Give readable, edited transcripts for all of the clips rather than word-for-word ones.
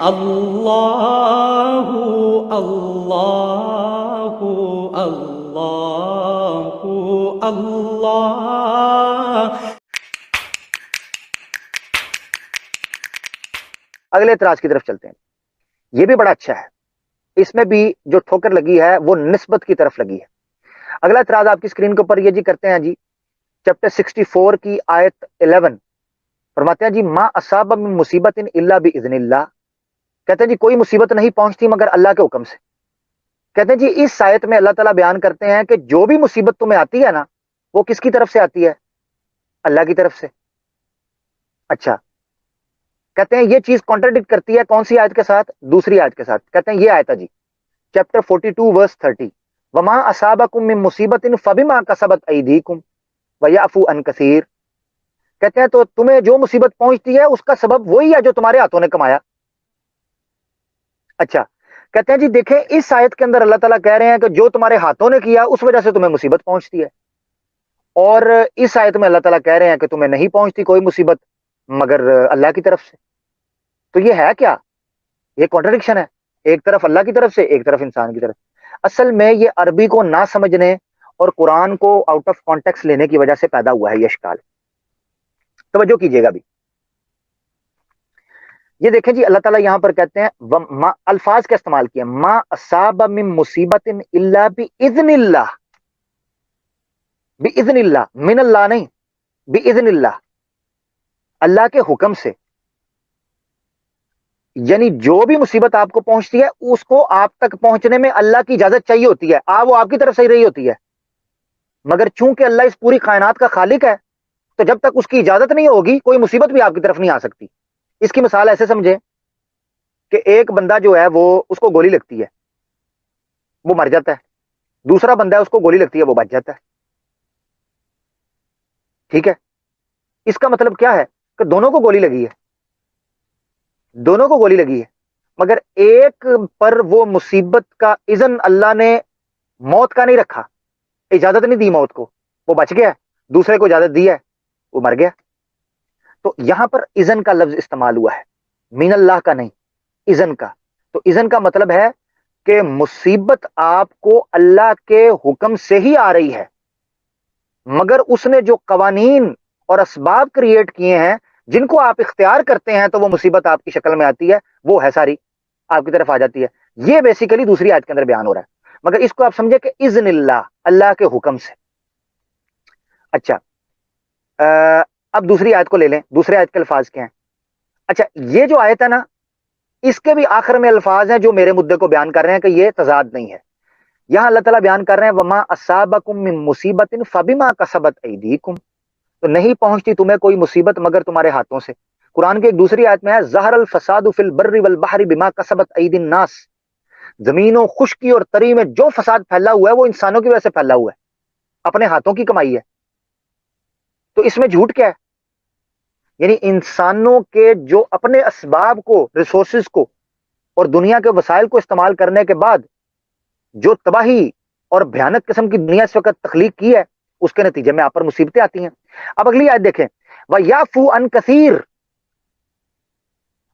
اللہ اللہ اللہ اللہ۔ اگلے اعتراض کی طرف چلتے ہیں، یہ بھی بڑا اچھا ہے، اس میں بھی جو ٹھوکر لگی ہے وہ نسبت کی طرف لگی ہے۔ اگلا اعتراض آپ کی اسکرین کے اوپر یہ جی کرتے ہیں جی، چیپٹر 64 کی آیت 11 فرماتے ہیں جی ما اصاب من مصیبت الا باذن اللہ، کہتے ہیں جی کوئی مصیبت نہیں پہنچتی مگر اللہ کے حکم سے۔ کہتے ہیں جی اس آیت میں اللہ تعالیٰ بیان کرتے ہیں کہ جو بھی مصیبت تمہیں آتی ہے نا وہ کس کی طرف سے آتی ہے؟ اللہ کی طرف سے۔ اچھا، کہتے ہیں یہ چیز کانٹرڈکٹ کرتی ہے کون سی آیت کے ساتھ؟ دوسری آیت کے ساتھ۔ کہتے ہیں یہ آیت ہے جی چیپٹر 42 ورس 30، وما اصابکم من مصیبت فبما کسبت ایدیکم ویعفو عن کثیر۔ کہتے ہیں تو تمہیں جو مصیبت پہنچتی ہے اس کا سبب وہی ہے جو تمہارے ہاتھوں نے کمایا۔ اچھا، کہتے ہیں جی دیکھیں اس آیت کے اندر اللہ تعالیٰ کہہ رہے ہیں کہ جو تمہارے ہاتھوں نے کیا اس وجہ سے تمہیں مصیبت پہنچتی ہے، اور اس آیت میں اللہ تعالیٰ کہہ رہے ہیں کہ تمہیں نہیں پہنچتی کوئی مصیبت مگر اللہ کی طرف سے۔ تو یہ ہے کیا؟ یہ کانٹرڈکشن ہے، ایک طرف اللہ کی طرف سے، ایک طرف انسان کی طرف۔ اصل میں یہ عربی کو نہ سمجھنے اور قرآن کو آؤٹ آف کانٹیکس لینے کی وجہ سے پیدا ہوا ہے یہ اشکال۔ توجہ کیجئے گا بھی، یہ دیکھیں جی اللہ تعالیٰ یہاں پر کہتے ہیں الفاظ کا استعمال کیا، ما اصاب من مصیبت الا باذن اللہ، باذن اللہ، من اللہ نہیں، باذن اللہ، اللہ کے حکم سے۔ یعنی جو بھی مصیبت آپ کو پہنچتی ہے اس کو آپ تک پہنچنے میں اللہ کی اجازت چاہیے ہوتی ہے، وہ آپ کی طرف سے ہی رہی ہوتی ہے، مگر چونکہ اللہ اس پوری کائنات کا خالق ہے تو جب تک اس کی اجازت نہیں ہوگی کوئی مصیبت بھی آپ کی طرف نہیں آ سکتی۔ اس کی مثال ایسے سمجھیں کہ ایک بندہ جو ہے وہ اس کو گولی لگتی ہے وہ مر جاتا ہے، دوسرا بندہ ہے اس کو گولی لگتی ہے وہ بچ جاتا ہے، ٹھیک ہے؟ اس کا مطلب کیا ہے کہ دونوں کو گولی لگی ہے، دونوں کو گولی لگی ہے، مگر ایک پر وہ مصیبت کا اذن اللہ نے موت کا نہیں رکھا، اجازت نہیں دی موت کو، وہ بچ گیا، دوسرے کو اجازت دی ہے وہ مر گیا۔ تو یہاں پر اذن کا لفظ استعمال ہوا ہے، من اللہ کا نہیں، اذن کا۔ تو اذن کا مطلب ہے کہ مصیبت آپ کو اللہ کے حکم سے ہی آ رہی ہے، مگر اس نے جو قوانین اور اسباب کریٹ کیے ہیں جن کو آپ اختیار کرتے ہیں تو وہ مصیبت آپ کی شکل میں آتی ہے، وہ ہے ساری آپ کی طرف آ جاتی ہے۔ یہ بیسیکلی دوسری آیت کے اندر بیان ہو رہا ہے، مگر اس کو آپ سمجھے کہ اذن اللہ، اللہ کے حکم سے۔ اچھا، اب دوسری آیت کو لے لیں، دوسری آیت کے الفاظ کیا ہیں؟ اچھا، یہ جو آیت ہے نا اس کے بھی آخر میں الفاظ ہیں جو میرے مدعے کو بیان کر رہے ہیں کہ یہ تضاد نہیں ہے۔ یہاں اللہ تعالیٰ بیان کر رہے ہیں وما اصابکم من مصیبت فبما کسبت ایدیکم، تو نہیں پہنچتی تمہیں کوئی مصیبت مگر تمہارے ہاتھوں سے۔ قرآن کی ایک دوسری آیت میں ہے ظہر الفساد فی البر والبحر بما کسبت ایدی الناس، زمین و خشکی اور تری میں جو فساد پھیلا ہوا ہے وہ انسانوں کی وجہ سے پھیلا ہوا ہے، اپنے ہاتھوں کی کمائی ہے۔ تو اس میں جھوٹ کیا ہے؟ یعنی انسانوں کے جو اپنے اسباب کو، ریسورسز کو اور دنیا کے وسائل کو استعمال کرنے کے بعد جو تباہی اور بھیانک قسم کی دنیا اس وقت تخلیق کی ہے اس کے نتیجے میں آپ پر مصیبتیں آتی ہیں۔ اب اگلی آیت دیکھیں، وَيَعْفُو عَنْ كَثِيرٍ،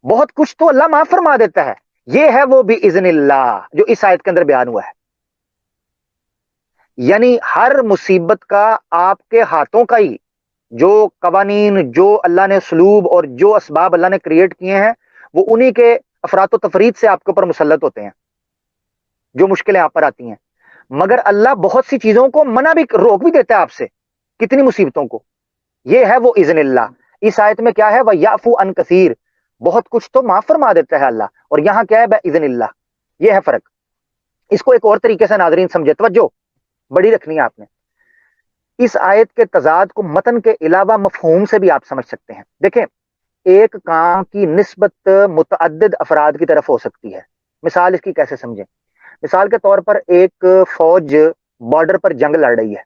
بہت کچھ تو اللہ معاف فرما دیتا ہے، یہ ہے وہ بِإِذْنِ اللہ جو اس آیت کے اندر بیان ہوا ہے۔ یعنی ہر مصیبت کا آپ کے ہاتھوں کا ہی، جو قوانین، جو اللہ نے اسلوب اور جو اسباب اللہ نے کریٹ کیے ہیں وہ انہی کے افراط و تفرید سے آپ کے اوپر مسلط ہوتے ہیں، جو مشکلیں آپ پر آتی ہیں۔ مگر اللہ بہت سی چیزوں کو منع بھی، روک بھی دیتا ہے آپ سے، کتنی مصیبتوں کو۔ یہ ہے وہ اذن اللہ۔ اس آیت میں کیا ہے؟ وَيَعْفُو عَنْ كَثِيرٍ، بہت کچھ تو معاف فرما دیتا ہے اللہ، اور یہاں کیا ہے؟ بِإِذْنِ اللہ۔ یہ ہے فرق۔ اس کو ایک اور طریقے سے ناظرین سمجھے، توجہ بڑی رکھنی ہے آپ نے۔ اس آیت کے تضاد کو متن کے علاوہ مفہوم سے بھی آپ سمجھ سکتے ہیں۔ دیکھیں، ایک کام کی نسبت متعدد افراد کی طرف ہو سکتی ہے۔ مثال اس کی کیسے سمجھیں؟ مثال کے طور پر ایک فوج بارڈر پر جنگ لڑ رہی ہے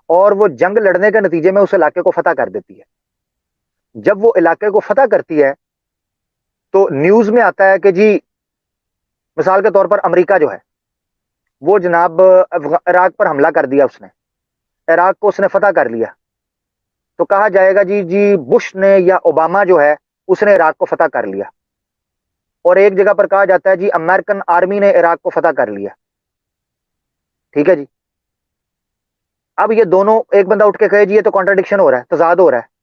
اور وہ جنگ لڑنے کے نتیجے میں اس علاقے کو فتح کر دیتی ہے۔ جب وہ علاقے کو فتح کرتی ہے تو نیوز میں آتا ہے کہ جی مثال کے طور پر امریکہ جو ہے وہ جناب عراق پر حملہ کر دیا، اس نے عراق کو اس نے فتح کر لیا، تو کہا جائے گا جی بش نے یا اوباما جو ہے اس نے عراق کو فتح کر لیا۔ اور ایک جگہ پر کہا جاتا ہے جی امریکن آرمی نے عراق کو فتح کر لیا. ٹھیک ہے جی. اب یہ دونوں ایک بندہ اٹھ کے کہے جی یہ تو کانٹرڈکشن ہو رہا ہے, تضاد ہو رہا ہے,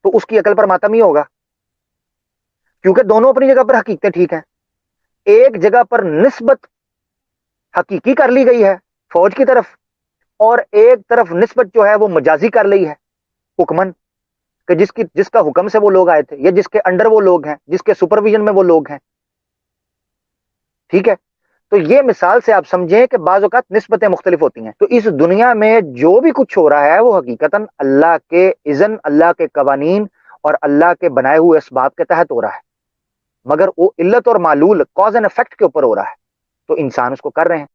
تو اس کی عقل پر ماتم ہی ہوگا, کیونکہ دونوں اپنی جگہ پر حقیقتیں ٹھیک ہیں. ایک جگہ پر نسبت حقیقی کر لی گئی ہے فوج کی طرف, اور ایک طرف نسبت جو ہے وہ مجازی کر لی ہے حکمن, کہ جس کا حکم سے وہ لوگ آئے تھے, یا جس کے انڈر وہ لوگ ہیں, جس کے سپرویژن میں وہ لوگ ہیں. ٹھیک ہے. تو یہ مثال سے آپ سمجھیں کہ بعض اوقات نسبتیں مختلف ہوتی ہیں. تو اس دنیا میں جو بھی کچھ ہو رہا ہے وہ حقیقتاً اللہ کے اذن, اللہ کے قوانین اور اللہ کے بنائے ہوئے اسباب کے تحت ہو رہا ہے, مگر وہ علت اور معلول, کاز اینڈ افیکٹ کے اوپر ہو رہا ہے, تو انسان اس کو کر رہے ہیں.